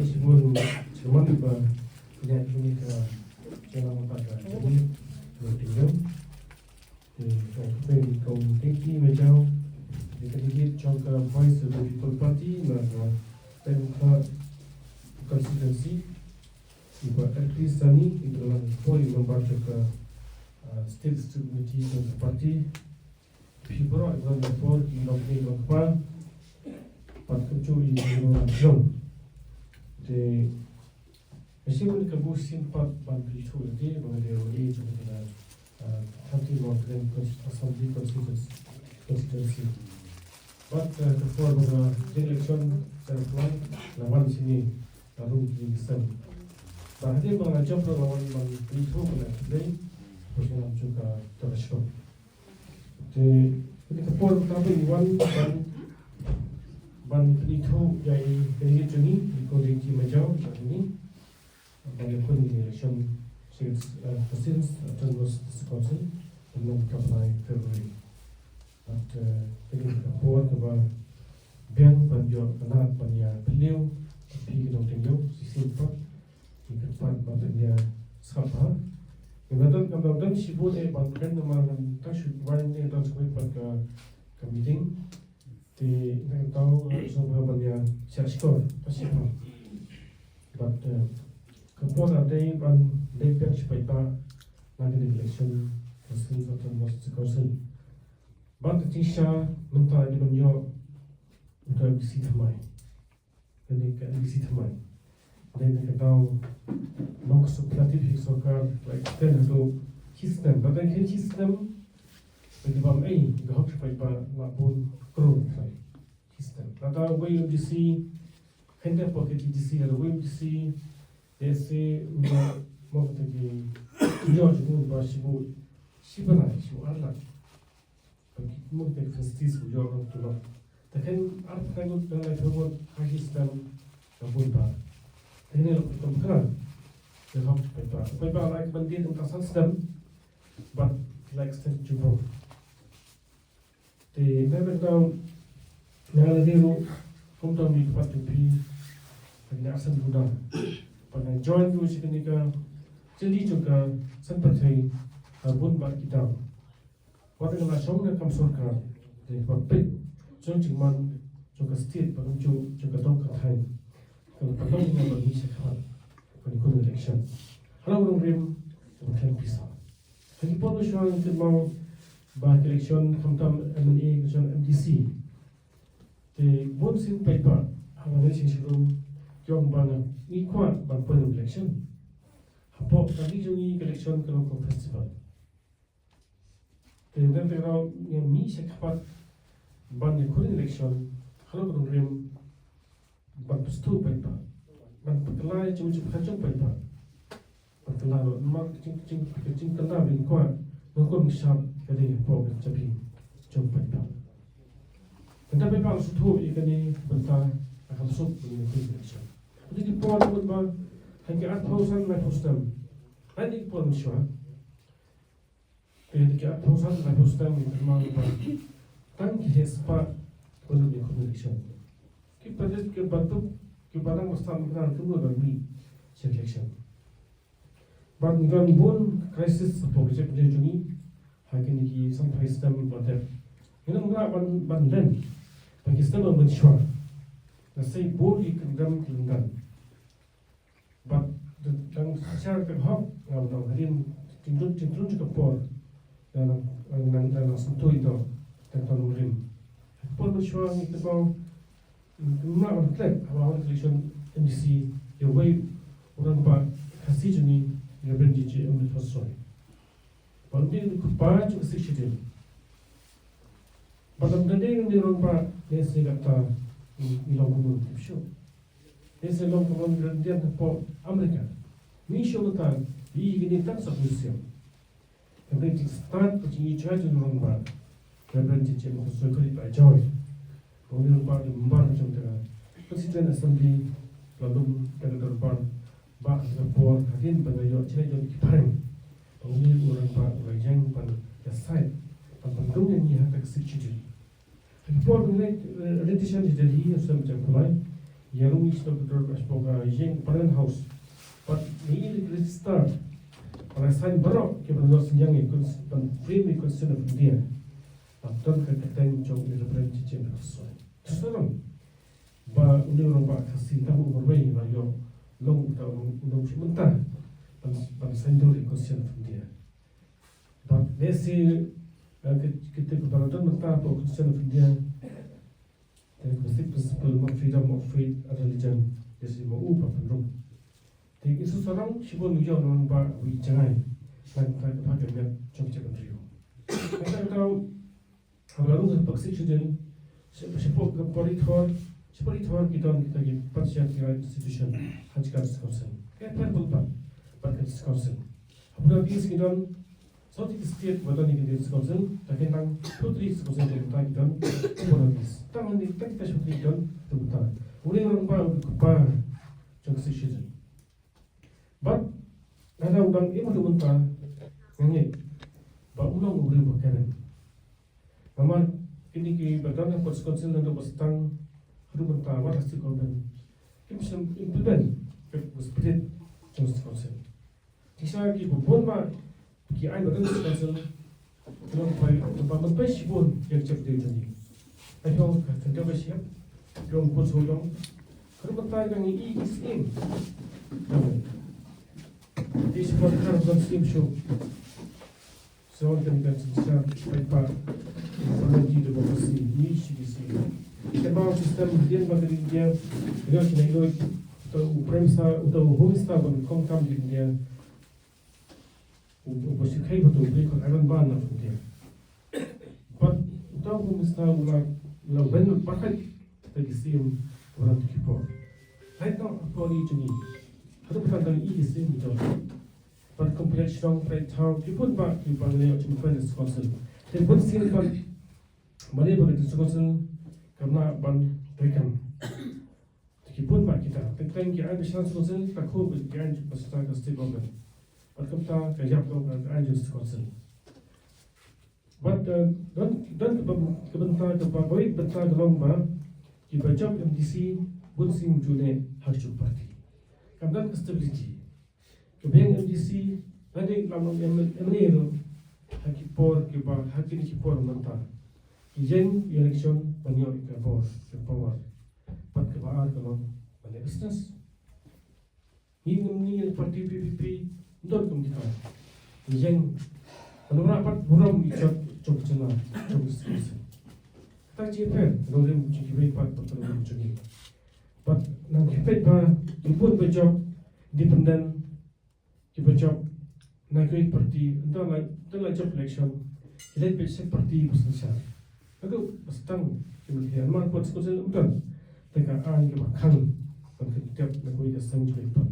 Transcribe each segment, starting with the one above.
sebelum cuman punya ini ke jangan pada ini tinggal di kaum tinggi macam di jong voice of the people party dan constituency ibu Kristani itu adalah poin membaca ke state committee of the party people are going to vote in the local Ïng Dorbar Diengïong de Mesir ke busin pat ban itu de mengenai juga dengan country local assembly constituency. But before the election ceremony, lawan sini lalu di Islam. Bahkan mengenai job lawan ban itu mengenai persoalan juga tersyok. De ketika pun kami ban itu dari juni di macam ini banyak pun di election since was discussed dalam kampanye Februari. But ketika pun bahwa biang banjir anak banyak beliau pergi ke Diengïong simpan di depan banyak siapa. Kemudian sibuk bantuan nama tak syukur ini dan sebagai ke meeting. Di tahu semua banyak syarikat pasti pun, but kemudian ada ban lepas supaya nanti election proses atau masuk kawasan, bantu tisha mentah di banyak untuk bisi tamai, jadi kan bisi tamai, dan kita tahu nak suplatif hisokar like ten itu sistem, tapi kan sistem bagi bam gahak supaya lapun kron system. Nada way of DC, hende pocket DC, ada way of DC, DC mau tadi George pun bahasimu siapa siapa arlah, bagi mau tadi festis bujur orang tua. Tapi apa kalau dengan itu high system lapun bar, ini lalu kita gahak supaya like bandit untuk system, but like extend juga. The member Naladero, Hometown di VPP, dan asal muda. Pada join tu sekenika, jadi juga sempat bun bar kita. Pada kena song kam sorkar, jadi VPP, cuman juga state, pada juga dong katain. Kalau pada ini bagi sekarang, pada ikut election. Kalau orang rem, bukan bisa. Lagi pun masyarakat kita mau bah election Hometown MNA, election MDC. The votes in paper have a relationship young bana equal ban point election. Hapo kami jungi election kalau festival. The then kalau yang mi sekat ban yang election kalau kita rem ban pestu paper ban pekelai cuma kacang paper ban kelaro mak cing kena bin kuat nongkon misal kali hapo capi cuma paper. Tetapi kalau sudah ini bentar akan masuk dengan election. Jadi poin berubah hingga 8,000 level stem. Ini poin syurga. Hingga 8,000 level stem itu berubah. Tangki hespa untuk election. Kita jadi kebantu kebanang stem kita tunggu lagi election. Bangan pun krisis sebagai jadi hingga ni sampai stem berada. Ini mula bandan. Bagi sistem mensyuar, nasi boleh kendam kelenggan. But dan secara terhak, ngam harin cenderung juga por dan sentuh itu tentang murim. Por mensyuar itu kau mana orang klep, orang election MDC, ya way orang pak kasih juni ya berjanji ambil pasal. Banding kupas juga sesuatu. Batam tadi ni orang pak desa kata ilang kumun tipsho. Desa ilang kumun dia po Amerika. Misho kata di ini tak sesuatu. Tapi start pergi charge orang pak. Kerana cincin khusus kali pak joy. Orang pak di membar macam tu. Presiden Assembly lalu Ïng Dorbar bah rapor hadin bagayo cina jom kipareng. Orang pak orang yang pan jasai pan pandung ni hak sesuatu. Before the election is Delhi, some temple, Yarung is the Ashpoga Ïng Parent House. But he register para sign barok ke benos yang ikut free concern of India. Atau kekatan jong represent cincin bersesuai. Sekarang, ba uni orang ba kasih tahu berbagai bayo long long sementara pada sign dulu concern of India. But they say kita keberadaan mentah atau concern of India. Dan prinsip freedom of faith and religion jadi mau apa pun. Jadi seseorang sibuk menjual orang ba jangan dan pakai dia cakap rio. Kita tahu kalau orang paksa student sibuk ke politor kita lagi pasien kira institution hajkan council. Kita berapa pakai council. Apabila dia sekian South State badan ini council, tapi nang putri council kita bolehis. Tangan ni tak kita putri kita terbuka. Boleh orang ba jangka season. But ada udang ini macam mentah, ni, ba ulang boleh berkenan. Amal ini ki badan yang council dan berstang, ada mentah, apa hasil kaudan. Kita bisa implement, seperti jangka council. Jika kita buat ba ki ay badan council, orang ba memperbaiki pun yang cepat ini. Ayah kita dah siap, orang pun sudah. Kalau mentah yang ini ising. This is what kind of steam show. So I can get some right back. I'm going to go see. Need to see. The bound system din bagay dia. Dia kinailoy to premsa to homesta bang kongkam din dia. Ubosik hay ba to break on iron ban na dia. But to homesta ula ben pakai tadi sim orang kipo. Right now poli to me. Ada pertanyaan ini sih macam, pada kompleks dong perintah, kita ba kita ni macam mana council. Tapi pun sih kan, mana begitu council, kerana ban tekan. Kita ba kita, tapi kita ada chance council, tak kau berjalan pasal kita state government. Pada kita kerja dong ada council. But dan kebentar kebaik bentar dong ba, kita job MDC pun sih mujune harus parti. Kemudian stability. Kemudian MDC ada lalu MNE hakipor kibar hakin kipor mentah. Ijeng election banyak ikabor power. Pat kebar kalau banyak business. Ini parti VPP dot kita. Ijeng kalau rapat buram ikut cukup cina cukup sukses. Tak cepat kalau dia cukup pat pertolongan cukup. But nang hipet ba impun job independent kita job nak ikut parti entah job election kita bisa parti besar. Aku bestang kemudian man pot sekali udah teka an ke makan untuk tiap nak ikut sang juga.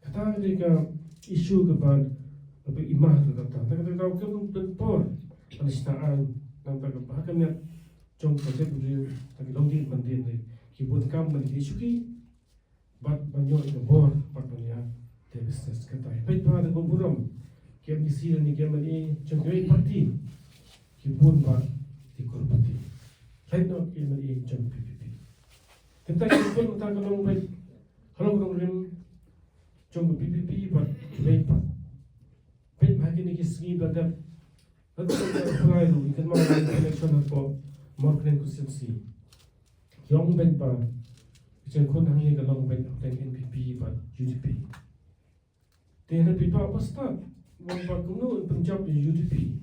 Kata mereka isu kepada lebih imah tu kata. Tapi kalau kamu berpor penistaan nang tak bahagian jong projek beliau tapi longdi mandin ni. Kibun kam menjadi suki, bat banyak lebor, bat banyak business kata. Baik pada berburam, kiam di sini ni kiam ni jangkau parti, kibun bat di korporati. Lain nak kiam ni jangkau VPP. Tentang kibun tentang kalau baik, kalau orang jangkau VPP bat baik bat. Baik bagi ni kisah berada. Lalu kita mulai dulu, ikan mana election apa, marketing konstitusi. Long bed ba, macam kau nak ni kalau bed dengan NPP ba UDP. Tiada pipa apa start, orang kuno penjab UDP,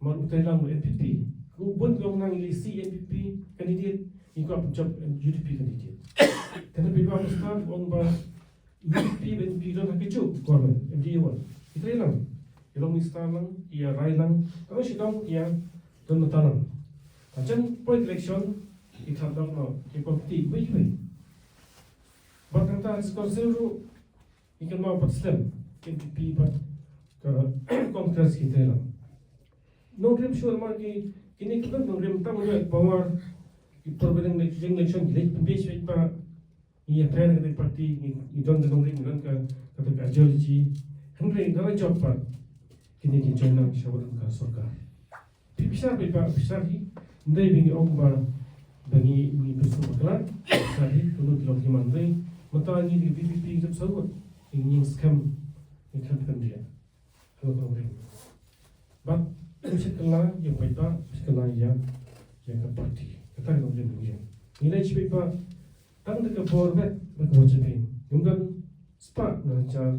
malu Thailand NPP. Kau pun long nang lisi NPP kandidat, ikut penjab UDP kandidat. Tiada pipa apa start, orang ba UDP NPP dah nak kecup, korban MDA1. Itu lang, yang ni start lang, ia rai lang, kalau sidang ia dan matalang. Macam point election. Kita tahu no, kita parti baik. Bahkan tak sekolah ru, ikan mau pastem, NPP bat ke kongres kita lah. Nongrim sure margi, ini kita nongrim tamu yang power, kita berbanding election, kita pembeli apa, ia plan kita parti, kita nongrim dengan kata ideologi, henry dalam job part, kini kita jangan syawal ke surga. Pisah ni, ndai bini orang bagi ini bersama kelan, sari tulu kilong himan rei mata ni di VPP jab sawat ingin scam ikan dia kalau rei but sekolah yang baik sekolah yang parti kata kalau dia begini nilai cepat pak tang dekat borbet berkewajiban kemudian spark nancar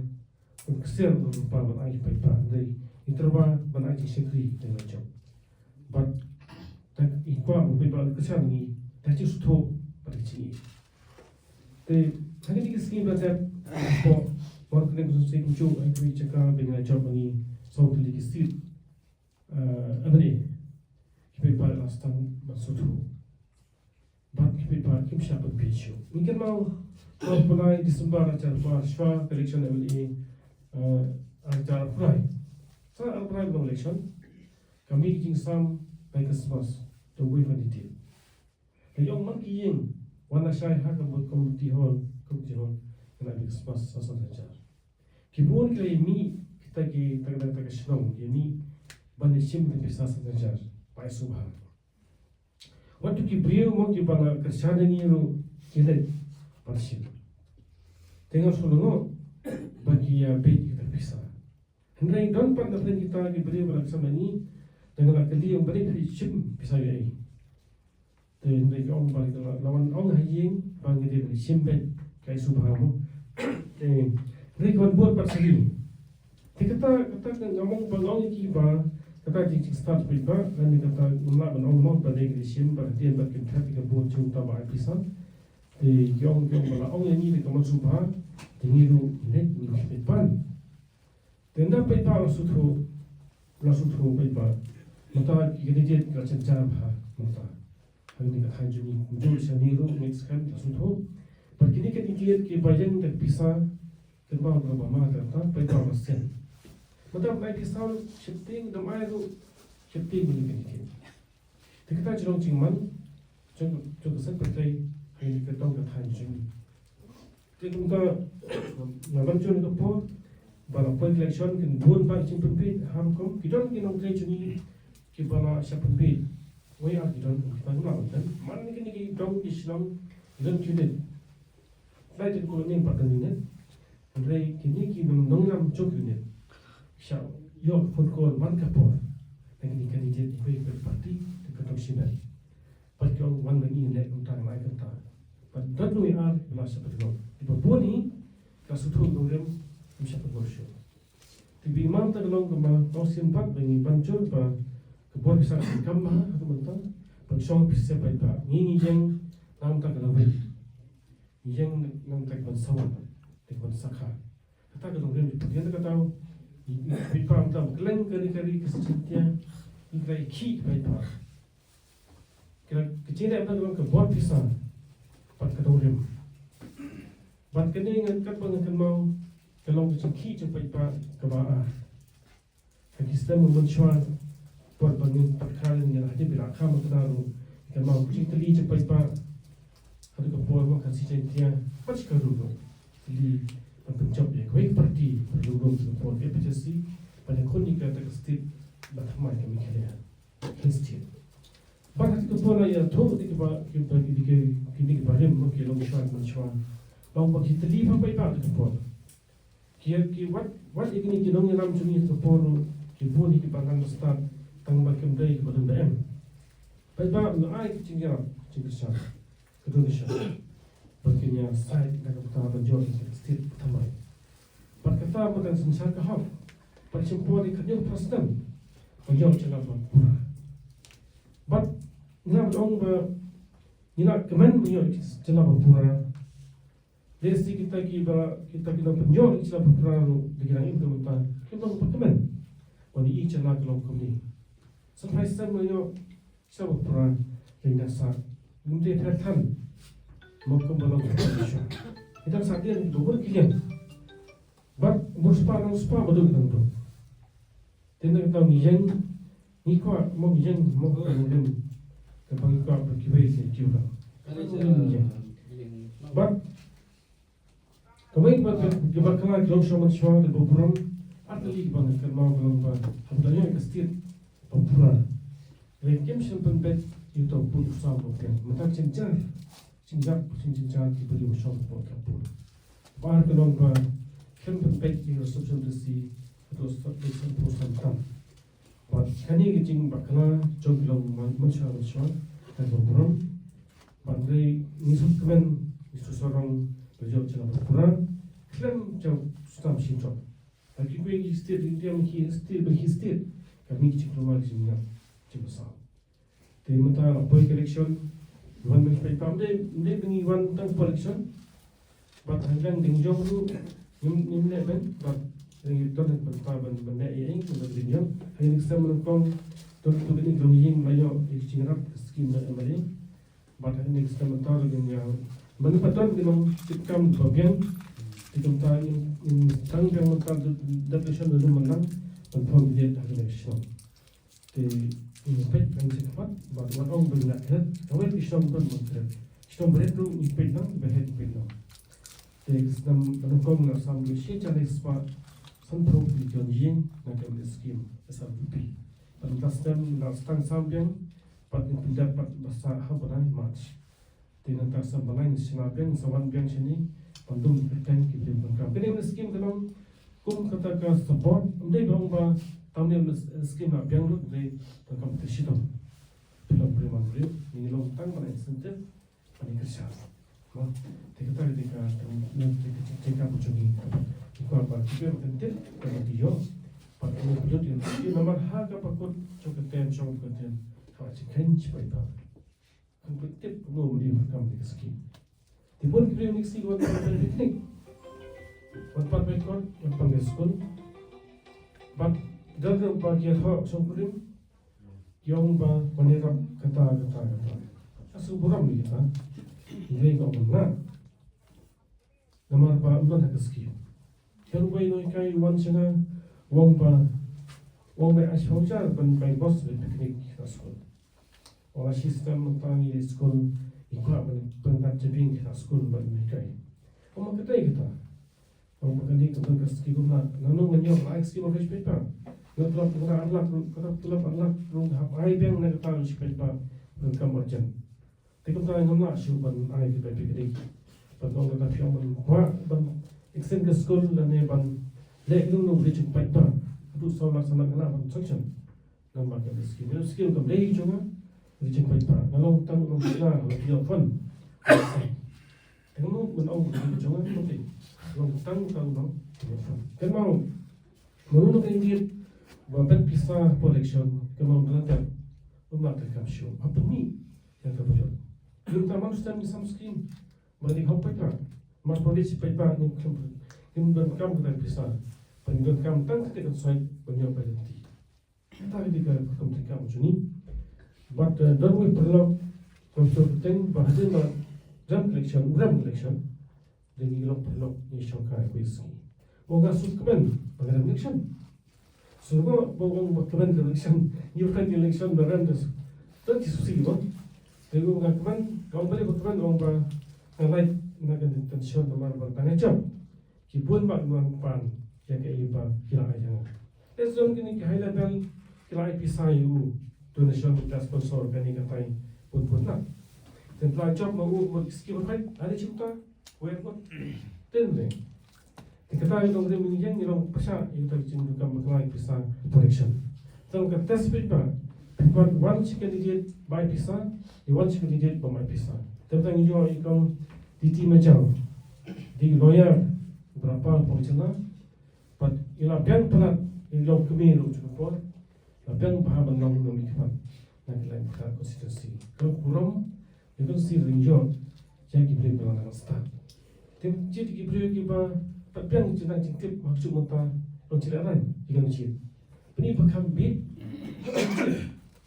kesian berupa banai baik pak dari interba banai sekri dengan job but tak ikwa berupa kesian ni tak cukup pada sini te hari ni skim belajar po work dengan sosial kunjung aku cakap dengan job ni so beli kesir apa ni kita pada lastang masuk Bak kita pada kim siapa bersih. Mungkin mau mulai Disember acara Shwa election MLA acara Prai. Saya Prai belum election. Kami jing sam baik Christmas tu wave detail. Yang mungkin yang warna saya hak community hall kena Christmas sasa acara. Kibun kali ini kita tak senang ini banding sim dengan sasa acara. Pai subhan. Waktu kita mau kita kerjaan ni ru kita pasien. Tengok sulung bagi bed kita bisa. Hendak don pan dapat kita beriu bersama ni dengan kali yang beri sim bisa ini. Dan hendak orang balik lawan orang haying bagi dia beri sim bed kai subhamu. Dan hendak buat pasien. Kita ngomong bangau kita kata jing start pipa dan kata mula banong pada sim perhatian bagi kita buat junta ba pisan di yong bala ong ni di kamar subha tingiru net ni pipan tenda pipa suthu pipa mata kita dia ka cencar ba mata hari ni kata juni jul saniru mix kan suthu perkini ke dia ke bayan ke pisa kerba berapa kata pipa masen Mata baik disau shifting the mayu shifting ni kan. Kita cerong cingman, cerong kesan percaya ini kita tahu kata hanjung. Kita ngaman cerong itu po, barang point election kan buan pak cing pempit hamkom. Kita orang kita cuni kita bala siapa pempit. Waya kita orang kan. Mana ni kita dong Islam dan cudet. Lain tu kalau ni pakai ni, andai kini kita nonglam cok ni. Siapa yang football man kapor, dengan kandidat itu berparti dekat Australia. Pasal orang ini nak untuk mai kata. Pada dulu yang belas seperti itu. Di bawah ni, kasutu dorem bisa berbosyo. Di imam tergelong kema Australia empat bagi pancur ba kebor bisa kamah atau mentang. Pangsong bisa baik. Ini yang nam tak kelawai. Yang nam tak bersawan, tak bersakha. Kata dorem di bagian kata Pipa tam keleng kari kesetiaan ingkai ki pipa. Kira kecil apa tu ke buat pisah, pat ketorem. Pat kene ngat pengen mau kelong kecil ki je pipa ke bawah. Sistem mencuat buat bangun pat kali ni lah dia bila kamu kenaru. Kalau mau kecil teli je pipa, ada ke buat mau kasih jentia, pat kerudo. Teli penjab dia, kau parti berlulung untuk VPP pada konika tak setiap bertemu kami kalian, setiap. Bahagian kepala ya tu kita kini barim mungkin long bagi terlibat apa itu kepala. Kira what ini kita orang yang cumi kepala kita ni kita pangan start tanggal kembali kepada BM. Baik ai cinggal sah, kedua sah. Baginya side nak kata berjuang setiap tambah. Berkata bukan sensar kahaf. Percimpuan di kerja presiden. Berjuang celah pura. But nak orang nak kemen berjuang celah pura. Desi kita berjuang celah pura dengan itu kita berkemen. Bagi ini celah kalau kami. Sampai semua celah pura dengan sah. Mungkin tertan. Maupun dalam Indonesia. Kita sahaja dua kalian. But muspa betul tentu. Tenda kita ngijen, nikwa mau ngijen mau kemudian kepagi kau berkibai sejauh. But kami berkala kalau sama semua di Boburam, ada lagi banyak kerana belum banyak. Habisnya kestir Boburam. Lekim simpan bed itu pun usah bukan. Maka cencar Singgap sinjinjan diberi usaha buat kapur. Bahar kelong ba kempet di resepsi terus perusahaan tam. But kani gijing bakna jog long mansha dan berkurang. Bandai nisut kemen isu seorang beliau jalan berkurang. Klem jauh stam sinjok. Tapi gue histir dia menghistir kami cik rumah jinnya cik besar. Tapi mentah boy collection Iwan menspek dia bengi Iwan tang collection. But Heaving Diengïong tu nimne ben but yang itu nak bertahan benda Ïng Dorbar Diengïong. Heaving Stone Kharpran tu ni Diengïong layo ikcingrap skim malay. But Heaving Stone tahu dengan mana patut dengan cikam bagian Tikam ta in tang yang mentah depression dulu menang penfom dia Heaving Stone. Te inspect yang cepat, but orang bernak kan, awal Islam pun mungkin. Islam beretu inspect nang behet inspect nang. Te Islam penukung nak sambil sih cari spot, sentuh Diengïong nak ambil skim VPP. Pentas tem nak stang sambil, pat impindat pat bahasa habanai March. Te nanti sambalai sinabeng sawan beng sini, pandum perten kita bangkam. Kini ambil skim kalau kum katakan support, ambil bang ba tahun ni skim nak biang lu dari kompetisi tu. Film beriman beri, ini long tang mana insentif, mana kerja. Mah, kita jika pucungi, kita apa? Kita berhenti, kita dia, pada mulut dia memang harga pakut cukup jong content, kalau jingkren cepat. Kompetisi penuh beri berkam di skim. Tipun kita unik sih buat teknik, buat background, buat pengeskon, but dalam bagian hak songkurim, yang ba menerap kata. Asal buram ni kan, ini kau benar. Namar ba ulan hak skim. Kalau bayi noi kai wan cina, wong ba asal jar ban bayi bos berpiknik asal. Orang sistem tentang ini sekolah ikut penat jebing kita sekolah ban mereka. Orang kita. Orang makan ni kita skim guna, nanong menyok like skim of paper. Kalau telah anak rung hap ai beng nak tahu siapa berkam merchant. Tapi kalau kita nak syuban ai kita pergi. Patong kita piang ban extend ke school dan ban lek nung beri cepat ban. Itu soal laksana kena ban section. Nama kita skill ke beri juga beri cepat ban. Kalau tang nung kita kalau dia fun. Kalau menau beri juga penting. Kalau tang nung kan mau menurut dia Bapak pisah collection kemau belajar, terkam show. Apa ni yang terjadi? Kita manusia ni sama skim, bagi apa kita? Mas polisi pepa ni berkam kita pisah, berkam tang kita sesuai banyak berhenti. Kita kita berkam macam ni. But don't we perlu konsultan bahagian jam collection, dan ini perlu ni syangka kuisi. Orang sukaman bahagian collection. So bawang bakman election, you find election berandas. Don't you see what? They go bakman, kau balik bakman orang ba, ngalai nak intention nama bertanya jam. Kibun bakman pan, yang kaiba kila ayang. Let's don't kini high level kila pisah you donation plus sponsor kani katai pun nak. Dan pelajar job mau skill fight ada cipta, where what? Then kita itu orang menginjang ni orang pasal itu cenderung berkelai pisah collection. Kalau kita test paper, one candidate by pisah, one candidate by pisah. Tentang itu ikon titi macam di lawyer berapa pengacara, but ialah bank pelat ialah kemir untuk apa? Bank paham menang memikirkan nak lain kita konsistensi. Kalau kurang, itu si rinjau jadi beri pelan start. Jadi beri kita Tapi jenang jingkip maksud mentah lonciran dengan ujian. Ini bakal bid,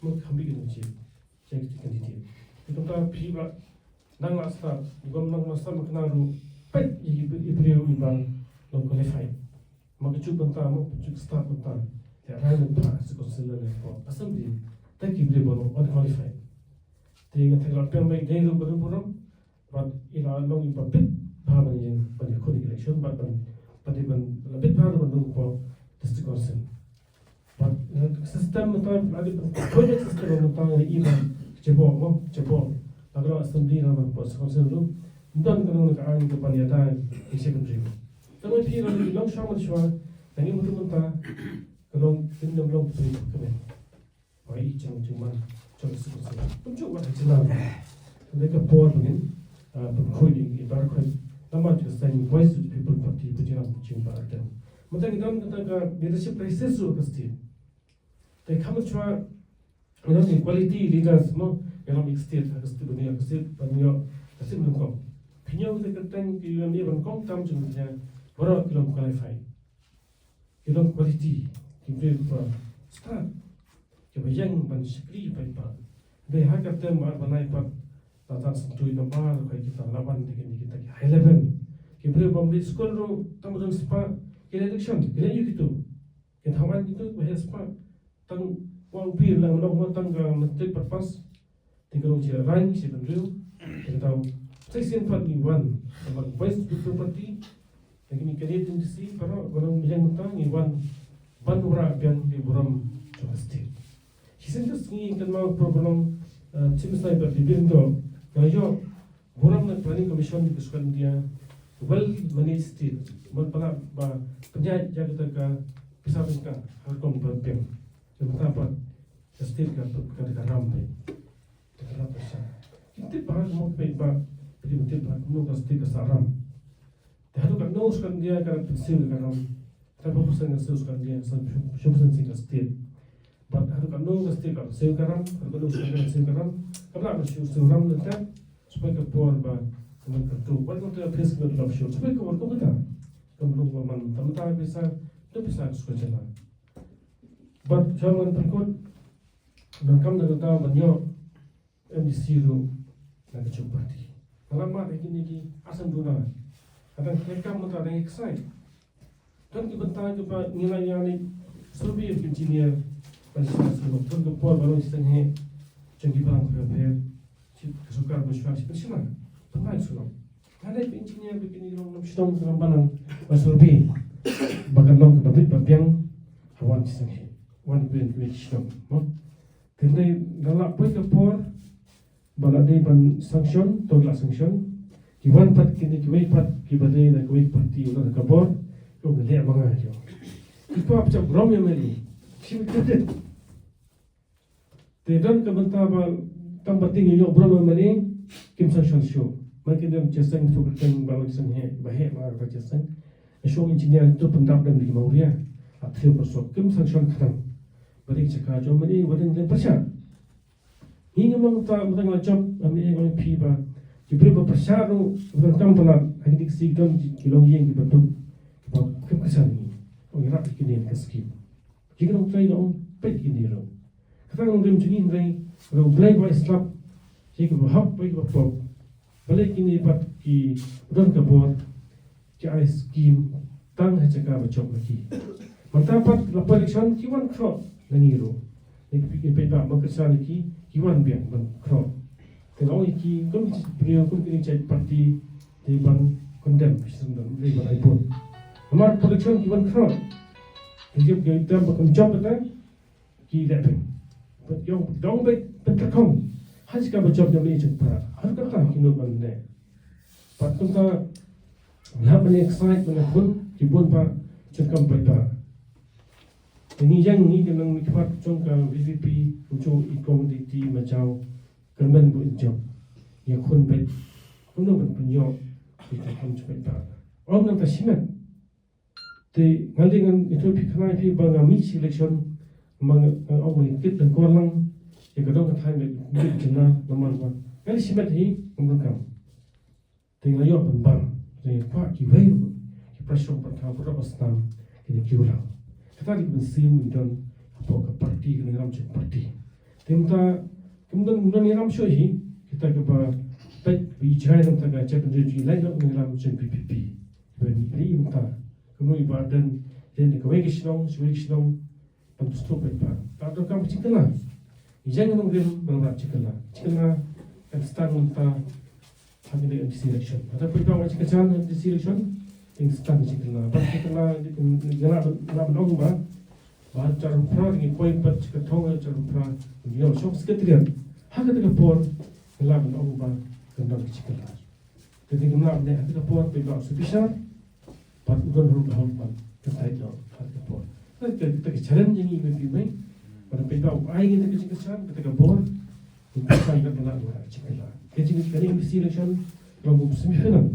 makhambi dengan ujian. Jadi kandidat. Itu tak piba nang lasta, bukan nang lasta maknaru. Pet ibrio ibang long qualify. Maksud mentah, maksud start mentah. Ya, random tak sekolah level. Asal dia tak ibrio bono unqualified. Tiga tegak pembaik dia itu berumur, but ila long ibabit. Bahawa yang banyak kode election, pada lebih bahawa menunggu district council. Sistem mentang ada projek sistem mentang ini iban jebol Kalau assembly nama pos council tu, dan kalau nak angin ke paniata secondary. Kalau dia long sama cuma, ini betul betul kalau kita long beri kemen, baik cuma sesuatu. Tunjuk apa jelas. Mereka buat begini, berkoi ibarat koi, nama juga sayang voice to people party berjalan berjumpa ada. Mungkin kita leadership crisis tu pasti. Tapi kami cuma dalam quality leaders semua dalam state pasti dunia pasti belum kau. Pinyau kita katakan kita ni belum kau tam cumanya baru kita qualify. Kita quality kita start. Kita yang mensyukuri baik. Deh kata mana ipat tentang sentui nomor kita lawan dengan kita high level. Kita boleh sekolah tu tamu dan sepa kita election kita itu kita hawan itu bahaya sepa tang wang bir lang tang menteri perpas tiga orang cira lain secondary kita tahu section 41 sama west property lagi kita lihat industri para orang yang tang iwan bandura yang di buram state hisentu sini kan mau problem tim saya berbeda kalau buram nak planning commission di kesukaan dia well managed state berpala penjajah jaga ka pisah bengkak harkom berpeng Kenapa? Setiap kata ramai, kenapa sah? Kita bahas mau baik, jadi betul bahas mau setiap kesaram. Tapi kalau nak uskan dia kerana pensil kerana, tapi pasal nak uskan dia semua sih setiap. Tapi kalau nak setiap pensil kerana, kalau uskan dia pensil kerana, kalau nak uskan ram letak supaya kepor kemudian kertu. Kalau kita pensil dalam show, supaya kepor kita, kemudian man, tamu bisa suka jalan. But zaman berikut dan kami nak tahu banyak MDC tu nak cuba di. Kalau mak ini asam dulu, kadang mereka mentah dengan excite. Dan kita cuba nilai yang ni survey engineer pasal sebab tu kepol baru setengah jangki barang kerja kesukaan masyarakat spesial. Pernah sulam. Ada engineer begini orang sedang dalam barang survey. Bahkan long kebabit babiang hawan setengah. One billion which no. Kerana dalam poin kepor, balai ban sanction, tolak sanction. Kiwan pat kini kiwai pat kibadai nak kiwai parti ulah kepor, kau gelak bangai jo. Kita apa cak rom yang meri, siapa kata? Tidak kebentar bal tambah tinggi jo rom yang meri, kim sanction show. Mereka dia jaseng tu kerana balai sanction bahaya marah jaseng. Show engineer itu pendap dan lima uria. Akhir persok kim sanction kerana. Balik cakap jom ni, wadah ni percaya. Ini memang tak mungkin macam kami orang piba. Jika berpercaya tu, bukan kamu pernah hari ni sikdom kilong yang dibentuk. Kita kesan ni, orang nak kini keskim. Jika orang try orang baik ini lo. Kata orang dem jadi ni, orang belai buat Islam. Jika berhak baik berpop, balik ini pat ki bukan kabur. Jai skim tang cakap macam lagi. Mantapat lapor election kiwan crop. Nangiru, ini perbab mengesan lagi, kiwan biang crop. Kalau iki, kami beliau kini cari parti di bang condemn, di bang iPhone. Amar production kiwan crop. Jadi kita bukan job kita, kita lepeng. Yang dong baik penterkong, hanya kalau job yang ini cepat. Harus kata kini benda. Patut kita nak excite menakun, kibun pak cakap baik. Ini yang ni dengan mikmat congkang VPP untuk komoditi macam kerman buat job yang kon baik, kon nak berpunyok kita kon cepat tak. Orang nak tersimat. Di ngalingan itu pikirnya pi bangami selection mang orang ikut dan korlang yang kadang kata ni jenah nama apa. Kali simat hi membangkam. Tinggal yo bang. Jadi pak kiwai kiprasong pertama berapa setahun ini kiulang. Kita di bensim dan apa parti dengan ramcik parti. Kemudian yang ramcik ini kita kepada baik bicara tentang gajah pendiri lain dengan ramcik VPP. Ini mentah. Kemudian ibadan dan kawai kisnong, suai kisnong, pantustu baik pak. Kalau kamu ciklah, jangan mungkin benar ciklah. Ciklah stand mentah kami dengan selection. Ada perkara macam kecil di selection. Instan ciklah, ciklah nak belong bah cara pra dengan poin pat ketong cara pra, dia sok seketian. Hak kita kepor, Kelam dan Abu Bakar kendang kecikalah. Jadi kelam ni hati kapor pebak sebesar, pat udan huruf huruf ketai jauh hati kapor. Kita challenge ini lebih baik. Pada pebak ai kita kecikalah kita kapor. Kita sangat benar benar kecikalah. Kecikalah ini mesti election lalu semifinal.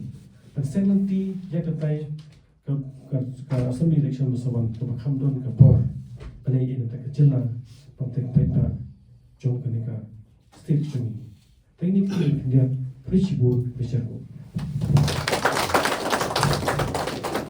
Dan nanti ya ketai ke assembly election bersama ke Kamdon kapor. Pada ini kita kecilah. Penting pebak jong kenika state sini. Teknik ini dia Richibur Bicara.